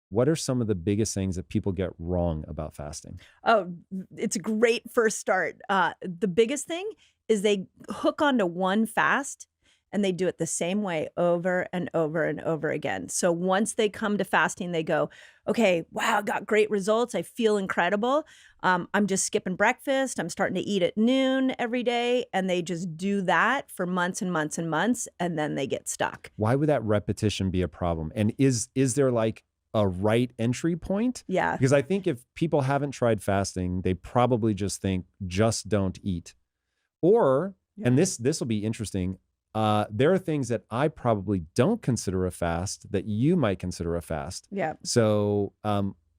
what are some of the biggest things that people get wrong about fasting? Oh, it's a great first start. The biggest thing is they hook onto one fast and they do it the same way over and over and over again. So once they come to fasting, they go, okay, wow, got great results. I feel incredible. I'm just skipping breakfast. I'm starting to eat at noon every day. And they just do that for months and months and months. And then they get stuck. Why would that repetition be a problem? And is there like a right entry point? Yeah. Because I think if people haven't tried fasting, they probably just think, just don't eat. Or, Yeah. and this will be interesting, there are things that I probably don't consider a fast that you might consider a fast. Yeah. So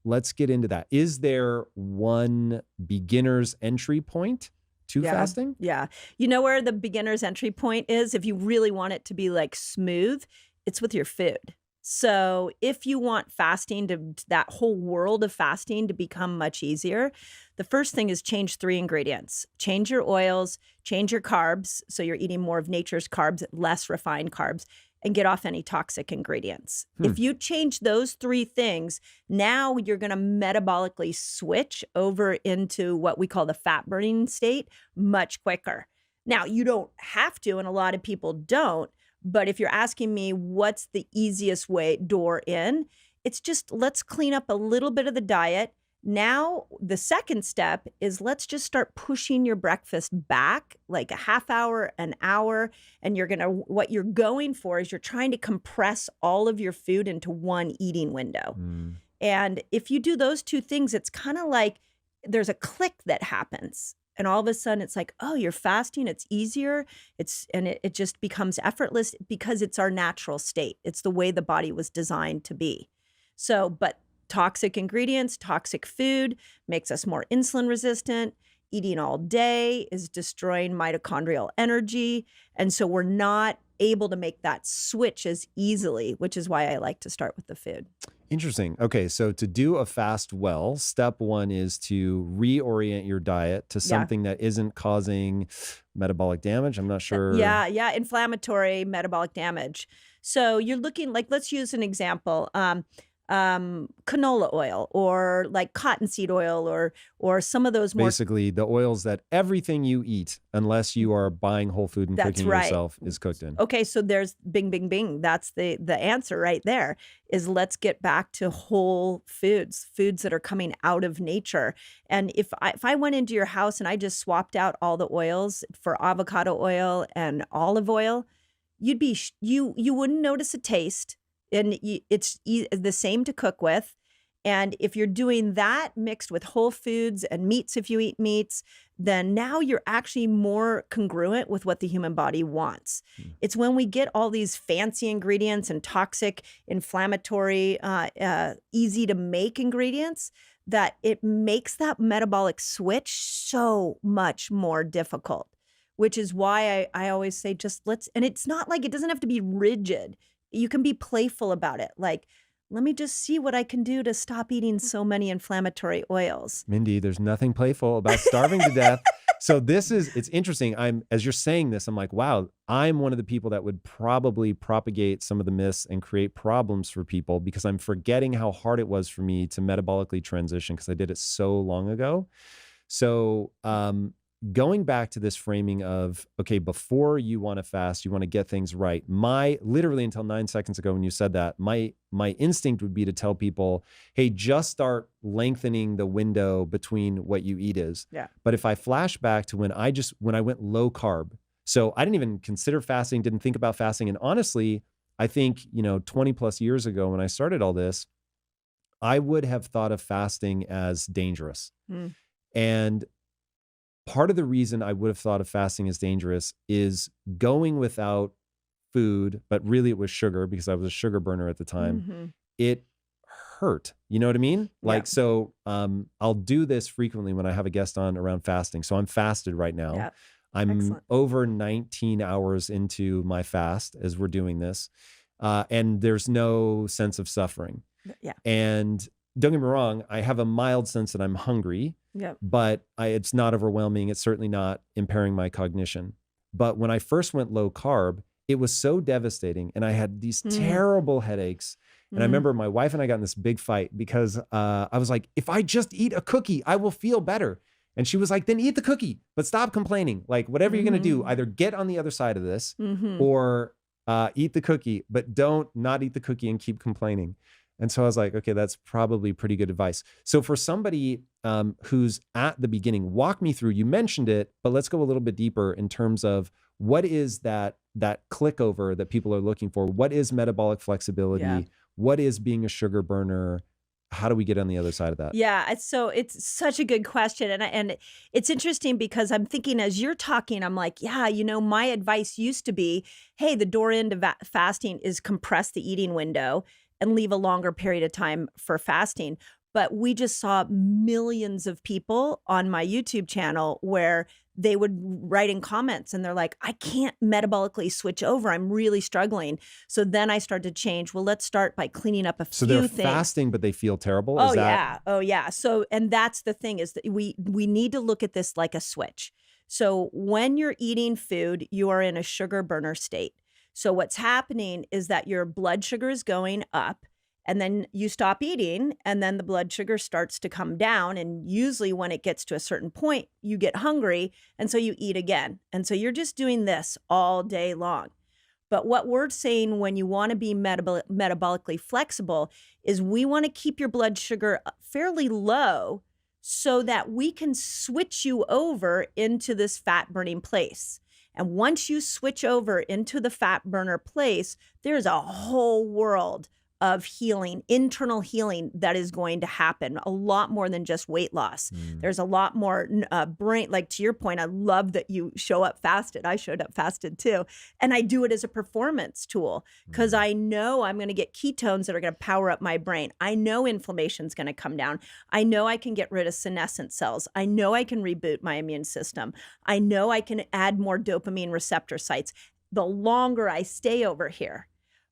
let's get into that. Is there one beginner's entry point to fasting? Yeah. You know where the beginner's entry point is? If you really want it to be like smooth, it's with your food. So if you want fasting to that whole world of fasting to become much easier, the first thing is change 3 ingredients. Change your oils, change your carbs. So you're eating more of nature's carbs, less refined carbs, and get off any toxic ingredients. If you change those 3 things, now you're going to metabolically switch over into what we call the fat burning state much quicker. Now, you don't have to, and a lot of people don't. But if you're asking me what's the easiest way door in, it's just let's clean up a little bit of the diet. Now, the second step is let's just start pushing your breakfast back like a half hour, an hour. And what you're going for is you're trying to compress all of your food into one eating window. And if you do those 2 things, it's kind of like there's a click that happens. And all of a sudden it's like, oh, you're fasting. It's easier. It just becomes effortless because it's our natural state. It's the way the body was designed to be. So, but toxic ingredients, toxic food makes us more insulin resistant. Eating all day is destroying mitochondrial energy. And so we're not able to make that switch as easily, which is why I like to start with the food. Interesting. Okay, so to do a fast well, step 1 is to reorient your diet to something that isn't causing metabolic damage. I'm not sure. Yeah, inflammatory metabolic damage. So you're looking like, let's use an example. Canola oil or like cottonseed oil or some of those more. Basically, the oils that everything you eat, unless you are buying whole food and That's cooking right. yourself, is cooked in. Okay, so there's bing, bing, bing. That's the answer right there is let's get back to whole foods that are coming out of nature. And if I went into your house and I just swapped out all the oils for avocado oil and olive oil, you'd be you wouldn't notice a taste. And it's the same to cook with. And if you're doing that mixed with whole foods and meats, if you eat meats, then now you're actually more congruent with what the human body wants. It's when we get all these fancy ingredients and toxic, inflammatory, easy to make ingredients that it makes that metabolic switch so much more difficult, which is why I always say and it's not like it doesn't have to be rigid. You can be playful about it. Like, let me just see what I can do to stop eating so many inflammatory oils. Mindy, there's nothing playful about starving to death. So it's interesting. As you're saying this, I'm like, wow, I'm one of the people that would probably propagate some of the myths and create problems for people because I'm forgetting how hard it was for me to metabolically transition because I did it so long ago. So, going back to this framing of, okay, before you want to fast, you want to get things right. Literally until 9 seconds ago when you said that, my instinct would be to tell people, hey, just start lengthening the window between what you eat is. Yeah. But if I flash back to when I went low carb, so I didn't even consider fasting, didn't think about fasting. And honestly, I think, 20 plus years ago when I started all this, I would have thought of fasting as dangerous. And part of the reason I would have thought of fasting as dangerous is going without food, but really it was sugar because I was a sugar burner at the time. It hurt. You know what I mean? Like, so I'll do this frequently when I have a guest on around fasting. So I'm fasted right now. Yeah. I'm Excellent. over 19 hours into my fast as we're doing this. And there's no sense of suffering. Yeah. And don't get me wrong, I have a mild sense that I'm hungry. Yep. But it's not overwhelming. It's certainly not impairing my cognition. But when I first went low carb, it was so devastating. And I had these terrible headaches. And I remember my wife and I got in this big fight because I was like, if I just eat a cookie, I will feel better. And she was like, then eat the cookie, but stop complaining. Like whatever you're going to do, either get on the other side of this or eat the cookie, but don't not eat the cookie and keep complaining. And so I was like, okay, that's probably pretty good advice. So for somebody who's at the beginning, walk me through, you mentioned it, but let's go a little bit deeper in terms of what is that click over that people are looking for? What is metabolic flexibility? Yeah. What is being a sugar burner? How do we get on the other side of that? Yeah, it's such a good question, and it's interesting because I'm thinking as you're talking, I'm like, yeah, my advice used to be, hey, the door into fasting is compress the eating window and leave a longer period of time for fasting. But we just saw millions of people on my YouTube channel where they would write in comments and they're like, I can't metabolically switch over. I'm really struggling. So then I started to change. Well, let's start by cleaning up a few things. So they're fasting, but they feel terrible? Oh, yeah. Oh, yeah. So, and that's the thing is that we need to look at this like a switch. So when you're eating food, you are in a sugar burner state. So what's happening is that your blood sugar is going up. And then you stop eating and then the blood sugar starts to come down. And usually when it gets to a certain point, you get hungry. And so you eat again. And so you're just doing this all day long. But what we're saying when you want to be metabolically flexible is we want to keep your blood sugar fairly low so that we can switch you over into this fat burning place. And once you switch over into the fat burner place, there's a whole world of healing, internal healing that is going to happen, a lot more than just weight loss. There's a lot more brain, like to your point, I love that you show up fasted. I showed up fasted too. And I do it as a performance tool because I know I'm going to get ketones that are going to power up my brain. I know inflammation's going to come down. I know I can get rid of senescent cells. I know I can reboot my immune system. I know I can add more dopamine receptor sites the longer I stay over here.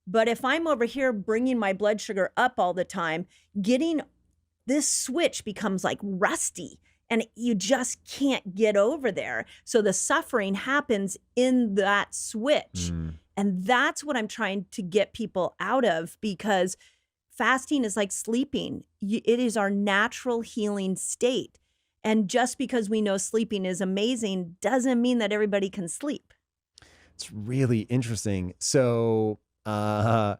But if I'm over here bringing my blood sugar up all the time, getting this switch becomes like rusty and you just can't get over there. So the suffering happens in that switch. And that's what I'm trying to get people out of because fasting is like sleeping. It is our natural healing state. And just because we know sleeping is amazing doesn't mean that everybody can sleep. It's really interesting. So I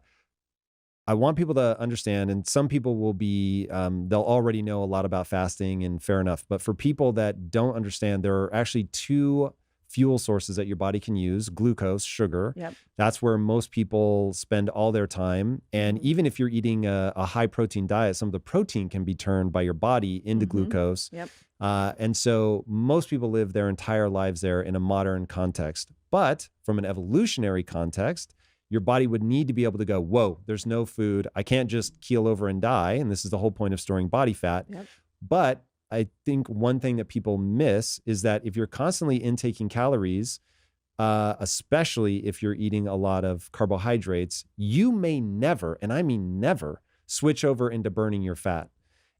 want people to understand, and some people will be, they'll already know a lot about fasting and fair enough. But for people that don't understand, there are actually two fuel sources that your body can use: glucose, sugar. Yep. That's where most people spend all their time. And even if you're eating a high protein diet, some of the protein can be turned by your body into glucose. Yep. And so most people live their entire lives there in a modern context. But from an evolutionary context, your body would need to be able to go, whoa, there's no food. I can't just keel over and die. And this is the whole point of storing body fat. Yep. But I think one thing that people miss is that if you're constantly intaking calories, especially if you're eating a lot of carbohydrates, you may never, and I mean never, switch over into burning your fat.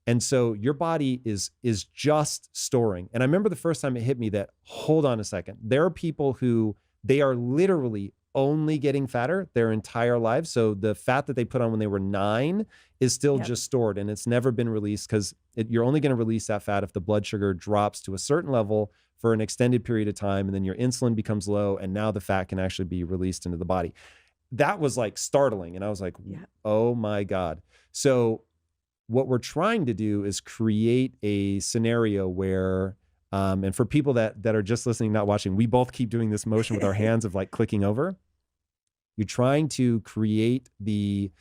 And so your body is just storing. And I remember the first time it hit me that, hold on a second, there are people who they are literally only getting fatter their entire lives. So the fat that they put on when they were 9 is still just stored and it's never been released because you're only going to release that fat if the blood sugar drops to a certain level for an extended period of time. And then your insulin becomes low and now the fat can actually be released into the body. That was like startling. And I was like, oh my God. So what we're trying to do is create a scenario where and for people that are just listening, not watching, we both keep doing this motion with our hands of like clicking over. You're trying to create the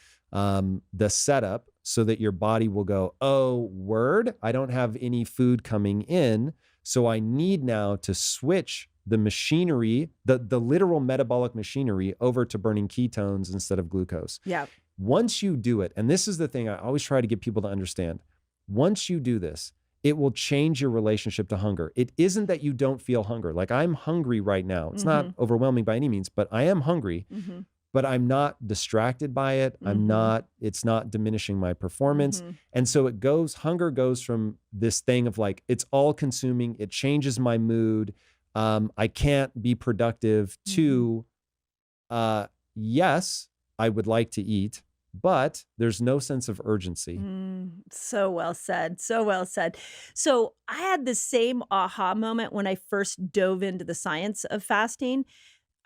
setup so that your body will go, oh, word, I don't have any food coming in. So I need now to switch the machinery, the literal metabolic machinery over to burning ketones instead of glucose. Yeah. Once you do it, and this is the thing I always try to get people to understand, once you do this, it will change your relationship to hunger. It isn't that you don't feel hunger. Like I'm hungry right now. It's not overwhelming by any means, but I am hungry, but I'm not distracted by it. It's not diminishing my performance. And so hunger goes from this thing of like, it's all consuming. It changes my mood. I can't be productive to, yes, I would like to eat, but there's no sense of urgency. So well said. So well said. So I had the same aha moment when I first dove into the science of fasting.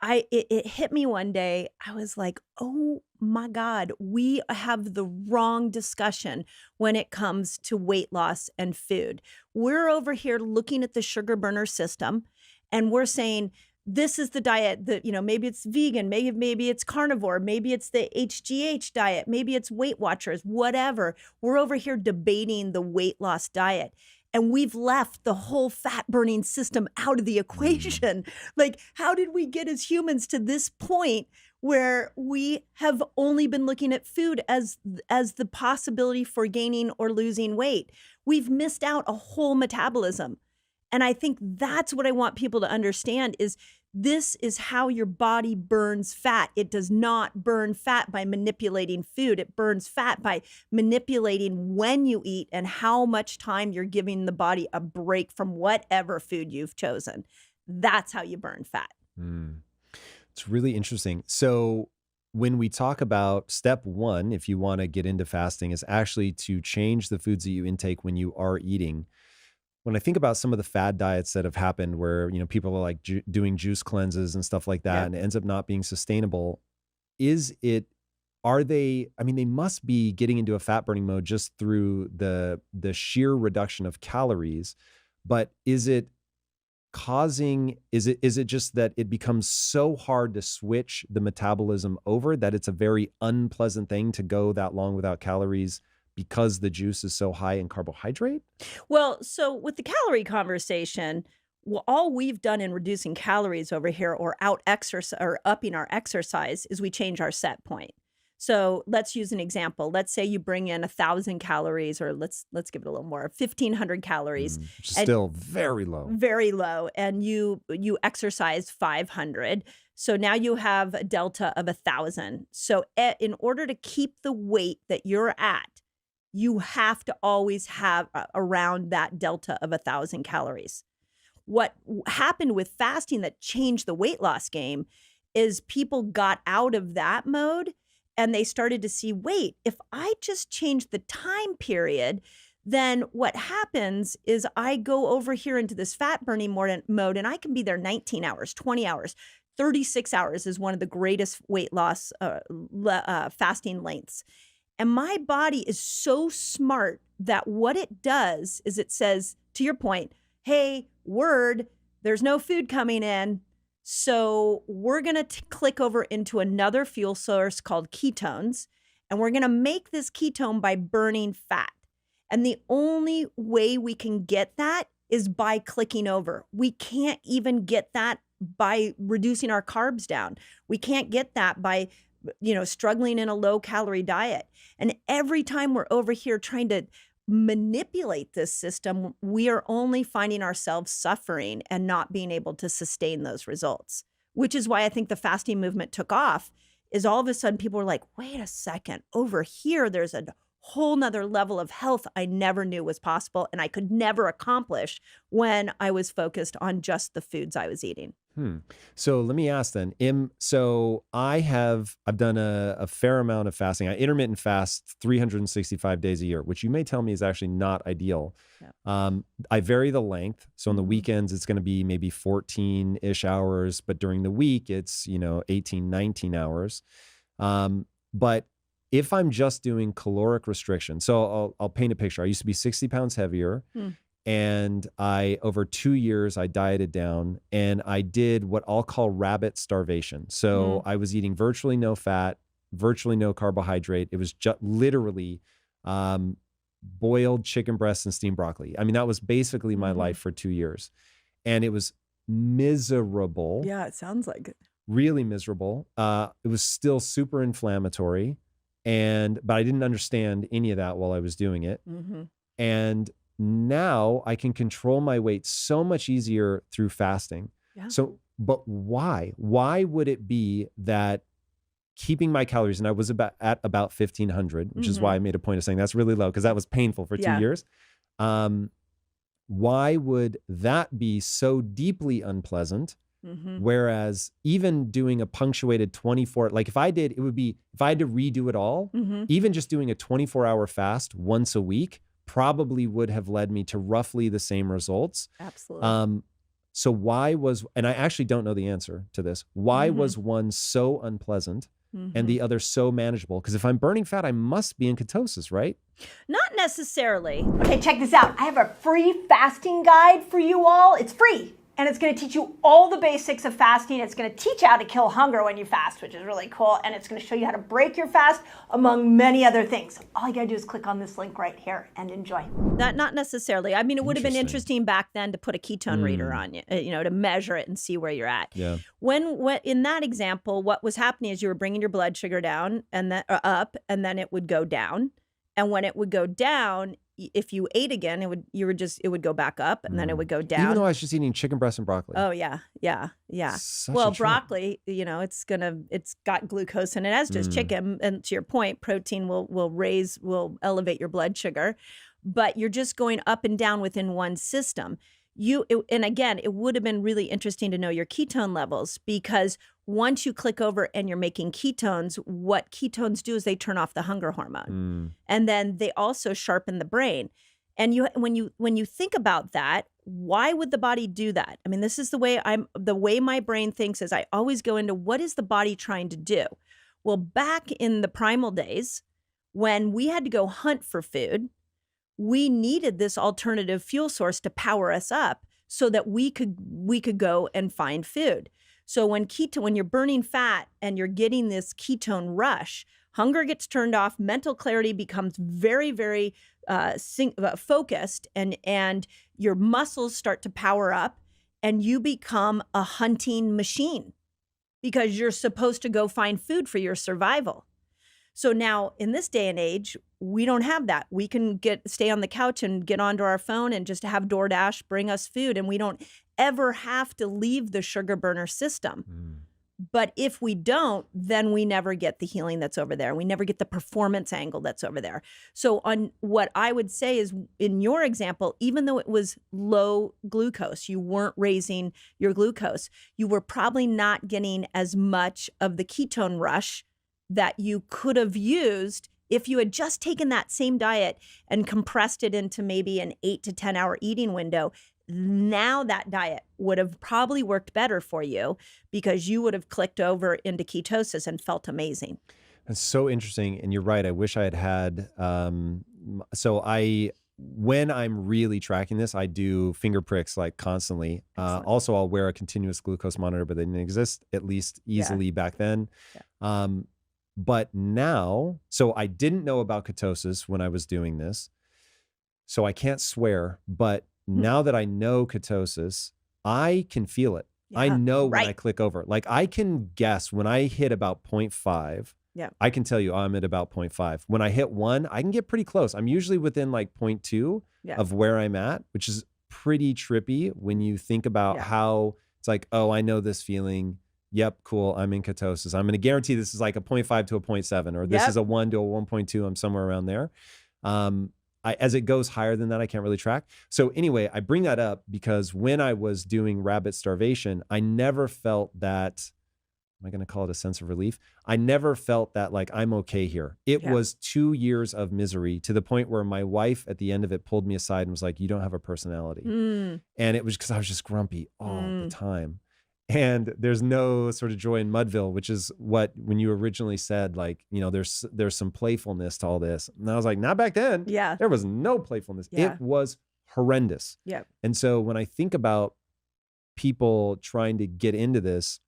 It hit me one day. I was like, "Oh my God, we have the wrong discussion when it comes to weight loss and food. We're over here looking at the sugar burner system and we're saying this is the diet that, maybe it's vegan, maybe it's carnivore, maybe it's the HGH diet, maybe it's Weight Watchers, whatever. We're over here debating the weight loss diet. And we've left the whole fat burning system out of the equation. Like, how did we get as humans to this point where we have only been looking at food as the possibility for gaining or losing weight? We've missed out a whole metabolism. And I think that's what I want people to understand is this is how your body burns fat. It does not burn fat by manipulating food. It burns fat by manipulating when you eat and how much time you're giving the body a break from whatever food you've chosen. That's how you burn fat. It's really interesting. So when we talk about step one, if you want to get into fasting, is actually to change the foods that you intake when you are eating. When I think about some of the fad diets that have happened where, people are like doing juice cleanses and stuff like that, Yeah. and it ends up not being sustainable, they must be getting into a fat burning mode just through the sheer reduction of calories, but is it just that it becomes so hard to switch the metabolism over that it's a very unpleasant thing to go that long without calories because the juice is so high in carbohydrate? Well, so with the calorie conversation, all we've done in reducing calories over here or out exercise or upping our exercise is we change our set point. So let's use an example. Let's say you bring in 1,000 calories, or let's give it a little more, 1,500 calories, Which is and still very low. very low, and you exercise 500. So now you have a delta of 1,000. So in order to keep the weight that you're at, you have to always have around that delta of 1,000 calories. What happened with fasting that changed the weight loss game is people got out of that mode and they started to see, wait, if I just change the time period, then what happens is I go over here into this fat burning mode and I can be there 19 hours, 20 hours, 36 hours is one of the greatest weight loss fasting lengths. And my body is so smart that what it does is it says, to your point, hey, there's no food coming in. So we're going to click over into another fuel source called ketones. And we're going to make this ketone by burning fat. And the only way we can get that is by clicking over. We can't even get that by reducing our carbs down. We can't get that by struggling in a low calorie diet. And every time we're over here trying to manipulate this system, we are only finding ourselves suffering and not being able to sustain those results, which is why I think the fasting movement took off, is all of a sudden people were like, wait a second, over here, there's a whole nother level of health I never knew was possible and I could never accomplish when I was focused on just the foods I was eating. So let me ask then, so I've done a fair amount of fasting. I intermittent fast 365 days a year, which you may tell me is actually not ideal. Yeah. I vary the length. So on the weekends, it's going to be maybe 14-ish hours, but during the week, it's, 18, 19 hours. But if I'm just doing caloric restriction, so I'll paint a picture. I used to be 60 pounds heavier. And over 2 years, I dieted down and I did what I'll call rabbit starvation. So I was eating virtually no fat, virtually no carbohydrate. It was just literally boiled chicken breasts and steamed broccoli. I mean, that was basically my life for 2 years. And it was miserable. Yeah, it sounds like it. Really miserable. It was still super inflammatory. But I didn't understand any of that while I was doing it. And now I can control my weight so much easier through fasting. Yeah. So, but why? Why would it be that keeping my calories, and I was at about 1,500, which is why I made a point of saying that's really low because that was painful for 2 years. Why would that be so deeply unpleasant Mhm. Whereas even doing a punctuated 24, like if I had to redo it all, Mhm. even just doing a 24-hour fast once a week probably would have led me to roughly the same results. Absolutely. Um, so why was, and I actually don't know the answer to this, why Mhm. was one so unpleasant and Mhm. the other so manageable? Because if I'm burning fat, I must be in ketosis, right? Not necessarily. Okay, check this out. I have a free fasting guide for you all. It's free. And it's going to teach you all the basics of fasting. It's going to teach you how to kill hunger when you fast, which is really cool. And it's going to show you how to break your fast, among many other things. All you got to do is click on this link right here and enjoy. That not necessarily. I mean, it would have been Interesting. interesting back then to put a ketone reader on you, to measure it and see where you're at. Yeah. When in that example, what was happening is you were bringing your blood sugar down and then up, and then it would go down. And when it would go down, if you ate again, it would go back up, and then it would go down. Even though I was just eating chicken breast and broccoli. Oh yeah. Such Well, a trip. broccoli, it's got glucose in it, as does chicken. And to your point, protein will elevate your blood sugar, but you're just going up and down within one system. And again, it would have been really interesting to know your ketone levels, because once you click over and you're making ketones, what ketones do is they turn off the hunger hormone. And then they also sharpen the brain. And when you think about that, why would the body do that? I mean, this is the way my brain thinks is I always go into what is the body trying to do? Well, back in the primal days, when we had to go hunt for food, we needed this alternative fuel source to power us up so that we could go and find food. So when you're burning fat and you're getting this ketone rush, hunger gets turned off, mental clarity becomes very, very focused, and your muscles start to power up, and you become a hunting machine because you're supposed to go find food for your survival. So now in this day and age, we don't have that. We can stay on the couch and get onto our phone and just have DoorDash bring us food, and we don't ever have to leave the sugar burner system. But if we don't, then we never get the healing that's over there. We never get the performance angle that's over there. So on what I would say is, in your example, even though it was low glucose, you weren't raising your glucose, you were probably not getting as much of the ketone rush that you could have used if you had just taken that same diet and compressed it into maybe an 8 to 10 hour eating window. Now that diet would have probably worked better for you because you would have clicked over into ketosis and felt amazing. That's so interesting. And you're right. I wish I had when I'm really tracking this, I do finger pricks like constantly. Also, I'll wear a continuous glucose monitor, but they didn't exist at least easily back then. Yeah. But now, so I didn't know about ketosis when I was doing this. So I can't swear, but now that I know ketosis, I can feel it. I know when I click over. Like I can guess when I hit about 0.5. Yeah. I can tell you I'm at about 0.5. When I hit 1, I can get pretty close. I'm usually within like 0.2 of where I'm at, which is pretty trippy when you think about how it's like, oh, I know this feeling. Yep, cool. I'm in ketosis. I'm going to guarantee this is like a 0.5 to a 0.7, or this is a 1 to a 1.2. I'm somewhere around there. As it goes higher than that, I can't really track. So anyway, I bring that up because when I was doing rabbit starvation, I never felt that, am I going to call it a sense of relief? I never felt that like, I'm okay here. It was 2 years of misery, to the point where my wife at the end of it pulled me aside and was like, you don't have a personality. And it was because I was just grumpy all the time. And there's no sort of joy in Mudville, which is what, when you originally said, like, there's some playfulness to all this. And I was like, not back then. Yeah. There was no playfulness. Yeah. It was horrendous. Yeah. And so when I think about people trying to get into this,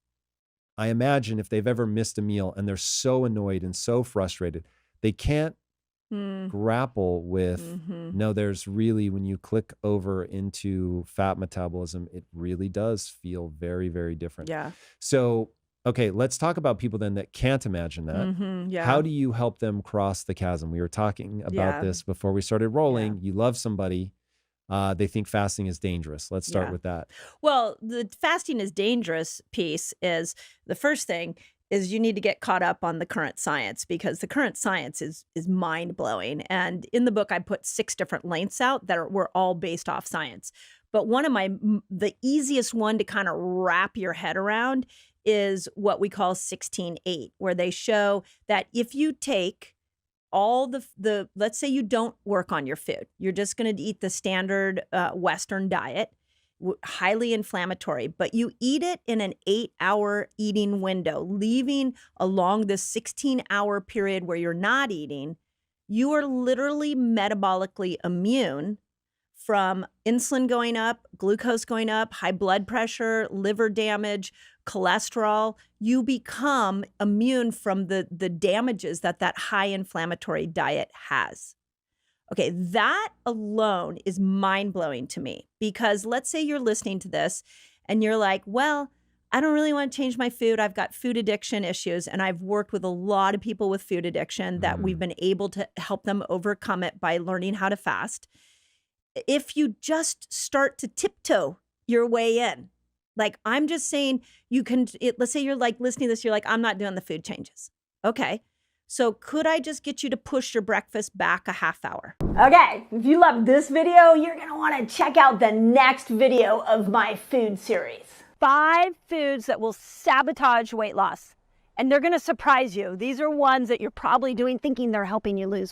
I imagine if they've ever missed a meal and they're so annoyed and so frustrated, they can't grapple with, no, there's really, when you click over into fat metabolism, it really does feel very, very different. Yeah. So, okay, let's talk about people then that can't imagine that. How do you help them cross the chasm? We were talking about this before we started rolling. You love somebody. They think fasting is dangerous. Let's start with that. Well, the fasting is dangerous piece is, the first thing is you need to get caught up on the current science, because the current science is mind blowing. And in the book, I put 6 different lengths out that were all based off science. But the easiest one to kind of wrap your head around is what we call 16-8, where they show that if you take all let's say you don't work on your food, you're just going to eat the standard Western diet, highly inflammatory, but you eat it in an 8-hour eating window, leaving along this 16-hour period where you're not eating, you are literally metabolically immune from insulin going up, glucose going up, high blood pressure, liver damage, cholesterol. You become immune from the damages that high inflammatory diet has. Okay, that alone is mind-blowing to me, because let's say you're listening to this and you're like, well, I don't really want to change my food. I've got food addiction issues, and I've worked with a lot of people with food addiction that we've been able to help them overcome it by learning how to fast. If you just start to tiptoe your way in, like I'm just saying, let's say you're like listening to this, you're like, I'm not doing the food changes. Okay. So could I just get you to push your breakfast back a half hour? Okay, if you loved this video, you're gonna wanna check out the next video of my food series. 5 foods that will sabotage weight loss. And they're gonna surprise you. These are ones that you're probably doing thinking they're helping you lose